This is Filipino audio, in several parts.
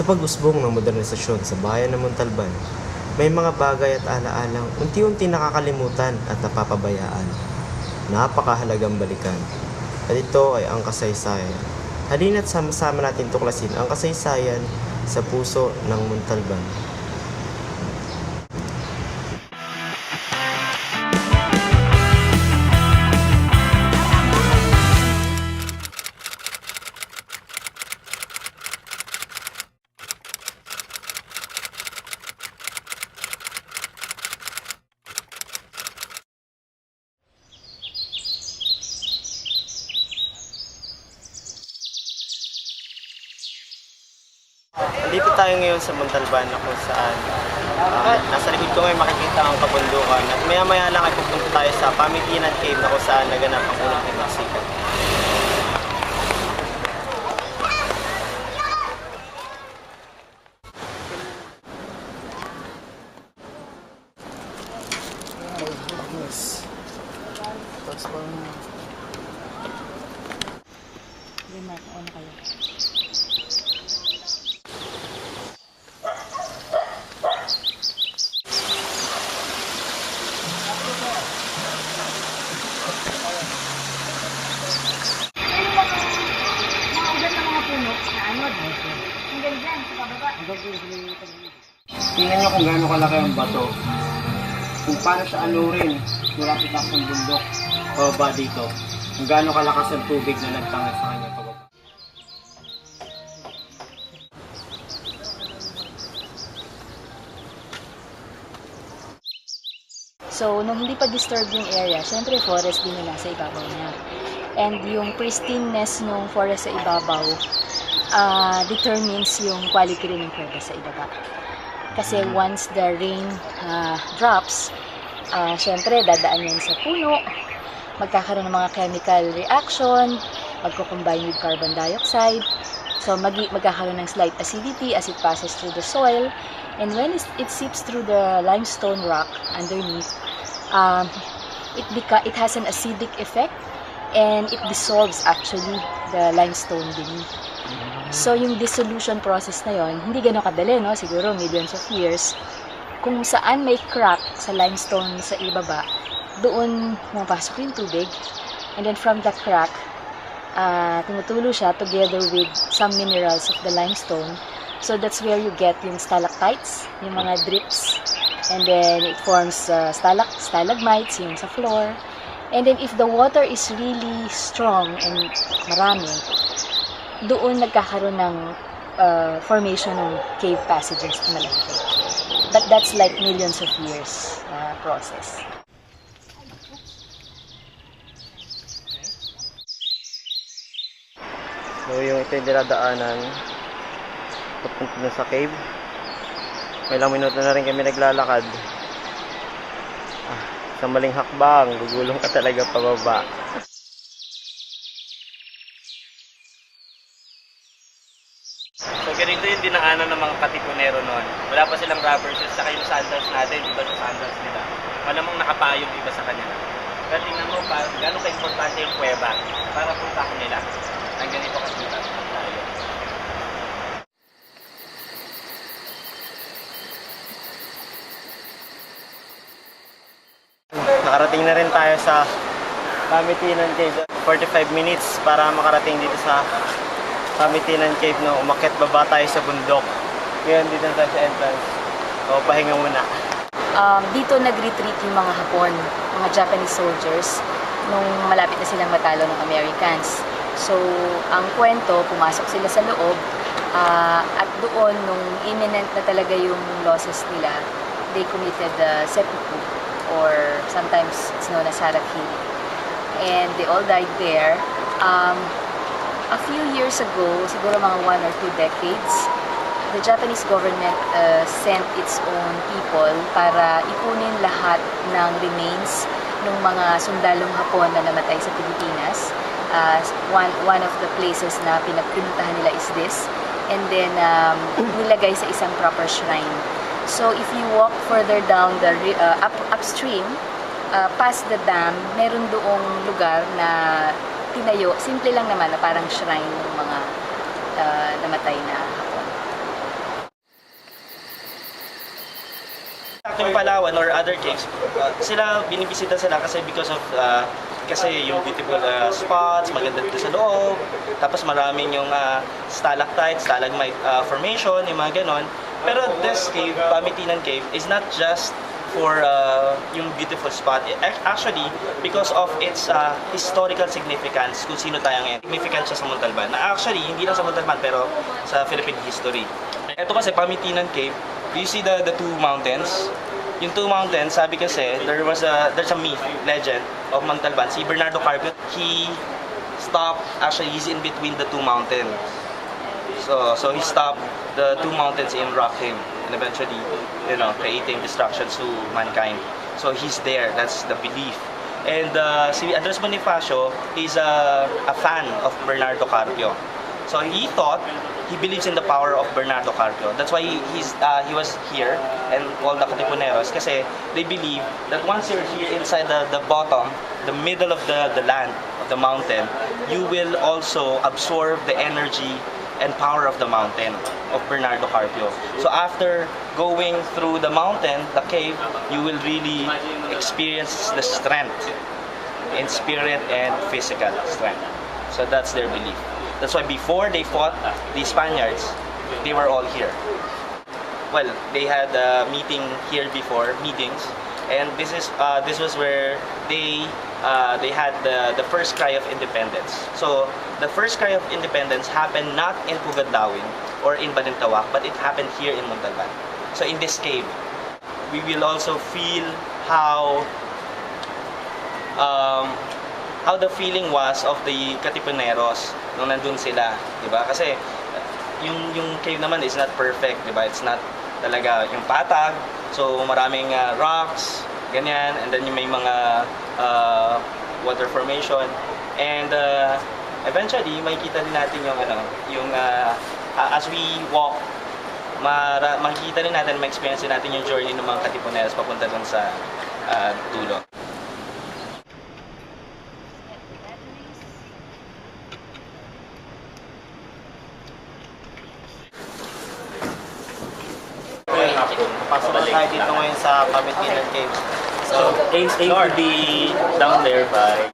Sa pag-usbong ng modernisasyon sa bayan ng Montalban, may mga bagay at alaalang unti-unti nakakalimutan at napapabayaan. Napakahalagang balikan. At ito ay ang kasaysayan. Halina't sama-sama natin tuklasin ang kasaysayan sa puso ng Montalban. Dito tayo ngayon sa Montalban na kung saan nasa likod ko ngayon makikita ang kabundukan at maya-maya lang ay pupunta tayo sa Pamitinan Cave na kung saan naganap ang unang himagsikan. Tingnan nyo kung gaano kalaki ang bato. Kung paano siya anurin mula sa taas ng bundok pababa dito. Kung gaano kalakas ang tubig na nagtangay sa kanya pababa. So, nung hindi pa disturbed yung area, syempre forest din yung nasa ibabaw niya. And yung pristineness ng forest sa ibabaw determines yung quality rin ng kuweba sa ibaba. Kasi once the rain drops, syempre dadaan yan sa puno, magkakaroon ng mga chemical reaction, magkukombine with carbon dioxide, so magkakaroon ng slight acidity as it passes through the soil, and when it seeps through the limestone rock underneath, it has an acidic effect and it dissolves actually the limestone beneath. So yung dissolution process na yon, hindi gano'ng kadali, no? Siguro millions of years. Kung saan may crack sa limestone sa ibaba, doon pumapasok yung tubig. And then from the crack, tumutulo siya together with some minerals of the limestone. So that's where you get yung stalactites, yung mga drips. And then it forms stalagmites, yung sa floor. And then if the water is really strong and marami, doon nagkakaroon ng formation ng cave passages na malaki. But that's like millions of years process. So yung ito yung dinadaanan papunta na sa cave. May ilang minuto na rin kami naglalakad. Sa maling hakbang, gugulong ka talaga pababa. So ganito yung dinaanan ng mga katipunero noon. Wala pa silang rubber shoes, saka yung sandals natin, iba sa sandals nila. Malamang nakapayong iba sa kanila. Pero tingnan mo pa, gano'ng ka-importante yung kuweba para puntahan nila. Ang ganito kasita tayo. Nakarating na rin tayo sa Pamitinan Cave. 45 minutes para makarating dito sa Pamitinan Cave, no? Umakyat baba tayo sa bundok. Ngayon dito tayo sa entrance. O, pahinga muna. Dito nag-retreat yung mga Hapon, mga Japanese soldiers, nung malapit na silang matalo ng Americans. So, ang kwento, pumasok sila sa loob, at doon, nung imminent na talaga yung losses nila, they committed seppuku, or sometimes it's known as harakiri. And they all died there. A few years ago, siguro mga 1 or 2 decades, the Japanese government sent its own people para ipunin lahat ng remains ng mga sundalong Hapon na namatay sa Pilipinas. One of the places na pinuntahan nila is this. And then, nilagay sa isang proper shrine. So, if you walk further down the upstream, past the dam, meron doong lugar na tinayo, simple lang naman na parang shrine ng mga namatay na Hapon. yung Palawan or other caves, sila binibisita sila kasi because of kasi yung beautiful spots, maganda dito sa loob, tapos maraming yung stalactite, stalagmite formation, yung mga ganon. Pero this cave, Pamitinan Cave, is not just for yung beautiful spot. Actually, because of its historical significance, kung sino tayo ngayon, significant siya sa Montalban. Actually, hindi lang sa Montalban, pero sa Philippine history. Ito kasi, Pamitinan Cave, you see the two mountains? Yung two mountains, sabi kasi, there's a myth, legend of Montalban. Si Bernardo Carpio, he stopped, actually, he's in between the two mountains. So he stopped the two mountains in Rockhem and eventually, creating destructions to mankind. So he's there, that's the belief. And si Andres Bonifacio is a fan of Bernardo Carpio. So he believes in the power of Bernardo Carpio. That's why he was here, and all the Katipuneros, kasi they believe that once you're here inside the bottom, the middle of the land, of the mountain, you will also absorb the energy and power of the mountain of Bernardo Carpio. So after going through the mountain, the cave, you will really experience the strength in spirit and physical strength. So that's their belief. That's why before they fought the Spaniards, they were all here. Well, they had a meeting here before, meetings, and this was where they had the first cry of independence. So the first cry of independence happened not in Pugadlawin or in Balintawak, but it happened here in Montalban. So in this cave, we will also feel how the feeling was of the Katipuneros nung nandun sila, di ba? Kasi yung cave naman is not perfect, di ba? It's not talaga yung patag, so maraming rocks, ganyan, and then yung may mga water formation, and eventually makikita din natin yung as we walk, makikita din natin, ma-experience din natin yung journey ng mga Katipuneros papunta dun sa dulo. Pasok na tayo dito ngayon sa Pamitinan Cave. So aim to be down there by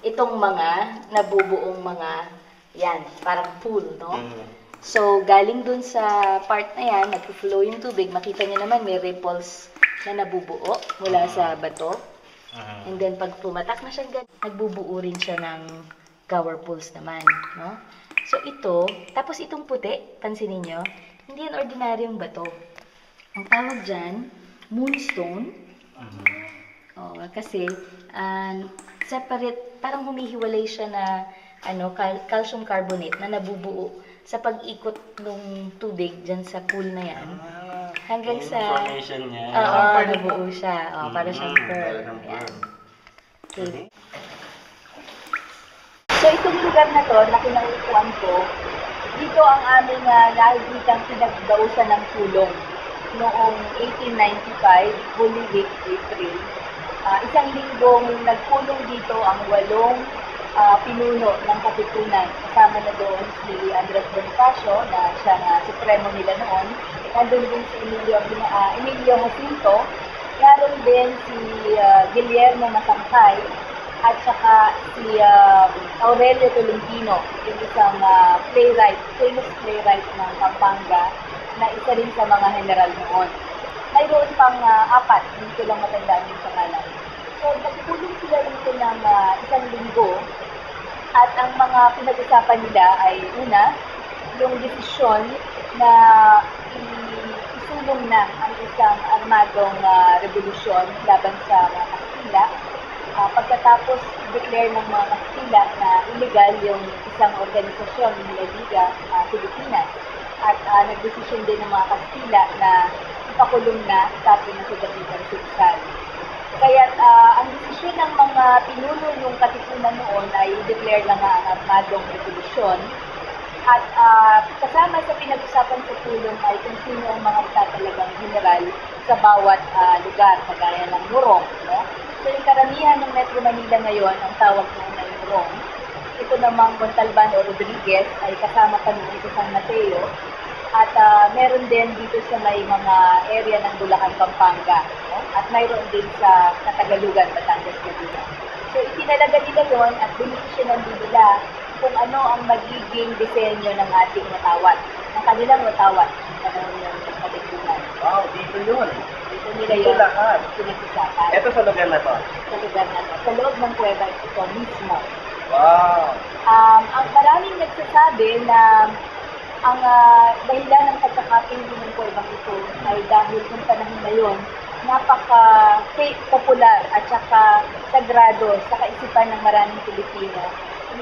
itong mga nabubuong mga yan, parang pool, no? So, galing dun sa part na yan, nag-flow yung tubig, makita niyo naman may ripples na nabubuo mula sa bato. And then, pag pumatak na siya, nagbubuo rin siya ng cover pools naman, no? So, ito, tapos itong puti, pansinin niyo, hindi yan ordinaryong bato. Ang tawag dyan, moonstone. Kasi, separate, parang humihiwalay siya na calcium carbonate na nabubuo sa pag-ikot ng tubig dyan sa pool na yan. Hanggang sa... formation niya. Nabuo siya. Para siyang pearl. Yan. Okay. So, itong lugar na to, na kinaupuan ko, dito ang aming nakikitang pinagdausan ng kulong noong 1895, Holy Week, April. Isang linggong nagkulong dito ang 8 pinuno ng Katipunan. Kasama na doon si Andres Bonifacio, na siya nga supremo nila noon. Nandun din si Emilio Jacinto. Naroon din si Guillermo Masangkay at saka si Aurelio Tolentino, yung isang playwright, famous playwright ng Pampanga, na isa rin sa mga general noon. Mayroon pang 4, hindi ko lang matandaan yung pangalan. So, nagpulong sila rito ng isang linggo at ang mga pinag-usapan nila ay una, yung desisyon na isulat napulong na ang isang armadong revolusyon laban sa mga Kastila. Pagkatapos declare ng mga Kastila na illegal yung isang organisasyon ng Liga Pilipinas. At nagdesisyon din ng mga Kastila na ipakulong na tapos na sa Dapitan Sigsal. Kaya ang desisyon ng mga pinuno ng Katipunan noon ay declare na nga ang armadong revolusyon. At kasama sa pinag-usapan sa tulong ay kung sino ang mga tatalagang general sa bawat lugar, kagaya ng Morong. No? So yung karamihan ng Metro Manila ngayon, ang tawag noon ay Morong. Ito namang Montalban o Rodriguez ay kasama pa noon sa San Mateo. At meron din dito sa may mga area ng Bulacan, Pampanga. No? At mayroon din sa Katagalugan, Batangas, Laguna. So itinalaga nila yon at benepisyonan din nila kung ano ang magiging disenyo ng ating watawat, ng kanilang watawat, ng panahon ng Katipunan. Wow, dito yun. Dito nila Dito yun lahat. pinag-usapan. Ito sa lugar na to. Sa lugar na to. Sa loob ng kuweba ito mismo. Wow. Ang maraming nagsasabi na ang dahilan ng pagkakaping ng kuwebang ito ay dahil kung panahon na yun, napaka-popular at saka sagrado sa kaisipan ng maraming Pilipino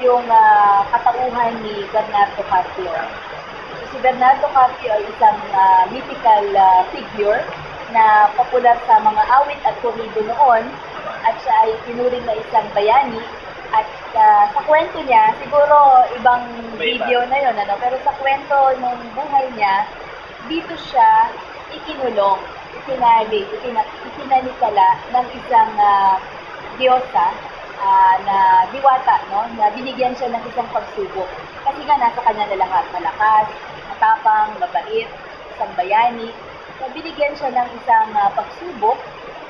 yung katauhan ni Bernardo Carpio. Si Bernardo Carpio ay isang mythical figure na popular sa mga awit at korrido noon at siya ay tinuring na isang bayani at sa kwento niya, siguro ibang video na yon, ano? Pero sa kwento ng buhay niya, dito siya ikinulong, itinanikala ng isang diyosa na diwata, no? Na binigyan siya ng isang pagsubok. Kasi nga nasa kanya na lahat, malakas, matapang, mabait, isang bayani. So, binigyan siya ng isang pagsubok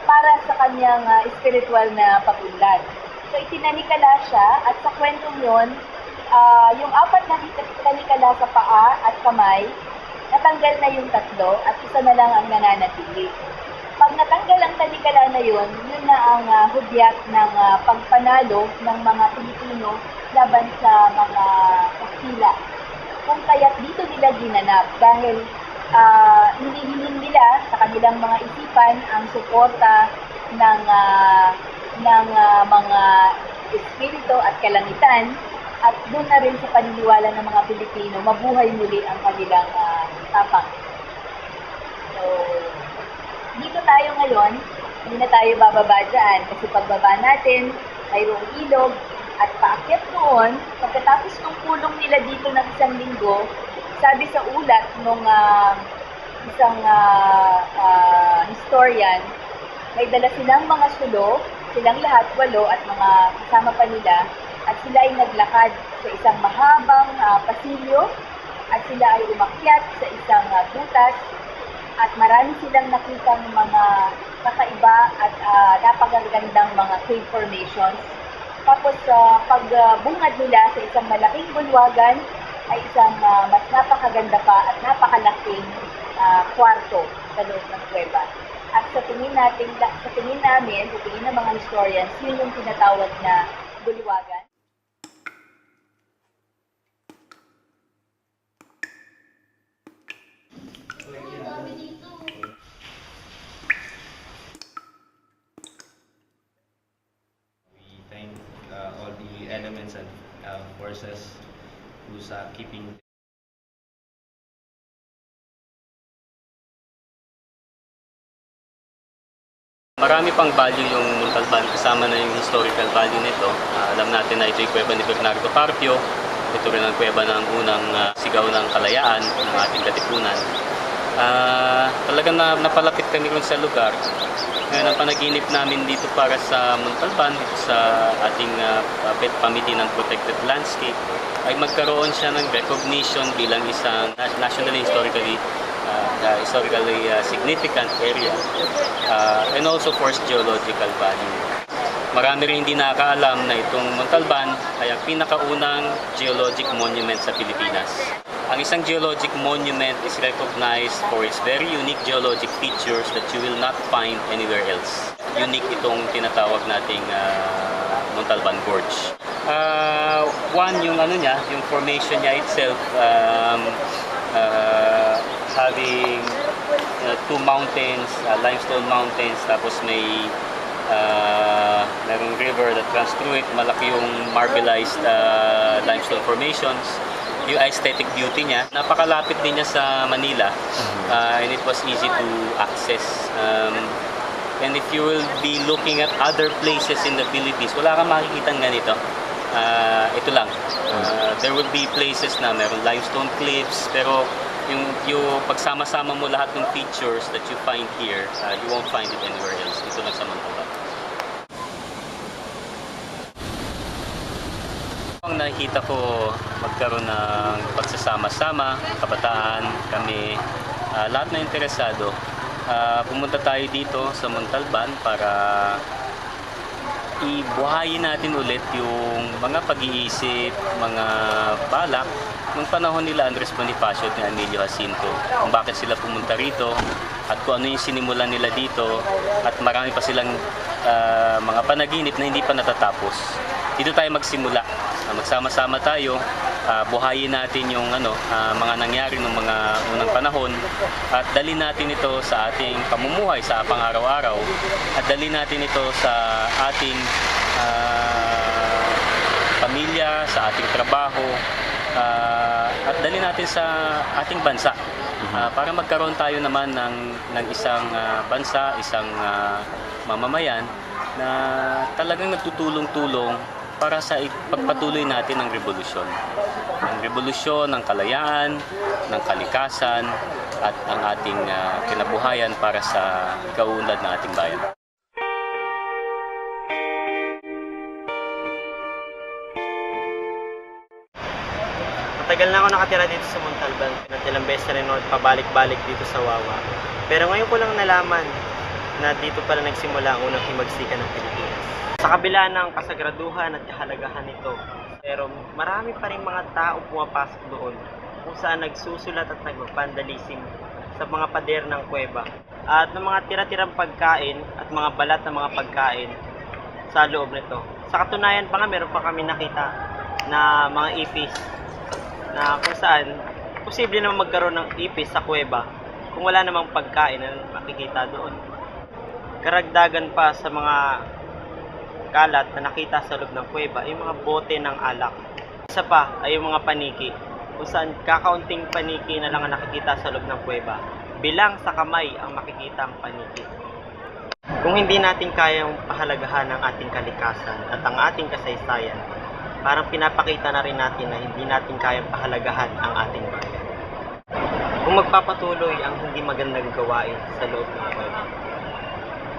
para sa kanyang spiritual na pag-unlad. So itinanikala siya at sa kwentong yon, yung 4 na tanikala sa paa at kamay, natanggal na yung 3 at isa na lang ang nananatili. Pag natanggal ang tanikala na yun na ang hudyat ng pagpanalo ng mga Pilipino laban sa mga Kastila. Kung kaya't dito nila ginanap dahil hinihiling nila sa kanilang mga isipan ang suporta ng mga espiritu at kalangitan at doon na rin sa paniniwala ng mga Pilipino mabuhay muli ang kanilang tapang. So, dito tayo ngayon, hindi na tayo bababa dyan kasi pagbaba natin, mayroong ilog at paakyat noon, pagkatapos ng pulong nila dito ng 1 linggo, sabi sa ulat ng isang historian, may dala silang mga sulo, silang lahat 8 at mga kasama pa nila, at sila ay naglakad sa isang mahabang pasilyo at sila ay umakyat sa isang butas at marami silang nakitang mga kakaiba at napakagandang mga cave formations. Tapos pagbungad nila sa isang malaking bulwagan ay isang mas napakaganda pa at napakalaking kwarto sa loob ng kuweba. At sa tingin namin, sa tingin ng mga historians, yun yung tinatawag na bulwagan. We thank all the elements and forces who's keeping Marami pang value yung Montalban, kasama na yung historical value nito. Alam natin na ito yung kuweba ni Bernardo Carpio. Ito rin ang kuweba ng unang sigaw ng kalayaan ng ating Katipunan. Talagang napalapit kami rin sa lugar. Ngayon ang panaginip namin dito para sa Montalban, dito sa ating pamiti ng protected landscape, ay magkaroon siya ng recognition bilang isang nationally historically significant area and also for its geological value. Marami rin hindi nakakaalam na itong Montalban ay ang pinakaunang geologic monument sa Pilipinas. Ang isang geologic monument is recognized for its very unique geologic features that you will not find anywhere else. Unique itong tinatawag nating Montalban Gorge. One, yung yung formation niya itself, having two mountains, limestone mountains, tapos merong river that runs through it. Malaki yung marbleized limestone formations. Yung aesthetic beauty niya. Napakalapit din niya sa Manila, and it was easy to access. And if you will be looking at other places in the Philippines, wala kang makikitang ganito. Ito lang. There will be places na meron limestone cliffs, pero yung pagsama-sama mo lahat ng features that you find here, you won't find it anywhere else. Dito lang sa Montalban. Ang nakikita ko, magkaroon ng pagsasama-sama, kabataan, kami, lahat na interesado. Pumunta tayo dito sa Montalban para ibuhayin natin ulit yung mga pag-iisip, mga balak nung panahon nila Andres Bonifacio at ni Emilio Jacinto, kung bakit sila pumunta rito at kung ano yung sinimulan nila dito, at marami pa silang mga panaginip na hindi pa natatapos. Dito tayo magsimula, magsama-sama tayo, buhayin natin yung mga nangyari ng mga unang panahon at dalhin natin ito sa ating pamumuhay sa pang-araw-araw, at dalhin natin ito sa ating pamilya, sa ating trabaho, at dalhin natin sa ating bansa, para magkaroon tayo naman ng isang bansa, isang mamamayan na talagang nagtutulong-tulong para sa pagpatuloy natin ng revolusyon. Ang revolusyon ng kalayaan, ng kalikasan, at ang ating kinabuhayan para sa kaunlad ng ating bayan. Matagal na ako nakatira dito sa Montalban. At ilang beses na rin ako pabalik-balik dito sa Wawa. Pero ngayon ko lang nalaman na dito pala nagsimula ang unang himagsikan ng Pilipinas. Sa kabila ng kasagraduhan at kahalagahan nito, pero marami pa rin mga tao pumapasok doon kung saan nagsusulat at nagpapandalism sa mga pader ng kuweba at ng mga tira-tirang pagkain at mga balat ng mga pagkain sa loob nito. Sa katunayan pa nga, meron pa kami nakita na mga ipis na kung saan posible naman magkaroon ng ipis sa kuweba kung wala namang pagkain na makikita doon. Karagdagan pa sa mga kalat na nakita sa loob ng kuweba ay mga bote ng alak. Isa pa ay yung mga paniki, kung saan kakaunting paniki na lang ang nakikita sa loob ng kuweba. Bilang sa kamay ang makikita ang paniki. Kung hindi natin kayang pahalagahan ang ating kalikasan at ang ating kasaysayan, parang pinapakita na rin natin na hindi natin kayang pahalagahan ang ating bayan. Kung magpapatuloy ang hindi magandang gawain sa loob ng kuweba,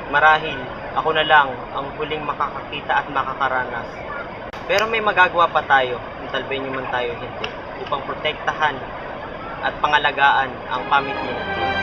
marahil ako na lang ang huling makakakita at makakaranas. Pero may magagawa pa tayo, kung talbayin man tayo hindi, upang protektahan at pangalagaan ang pamilya natin.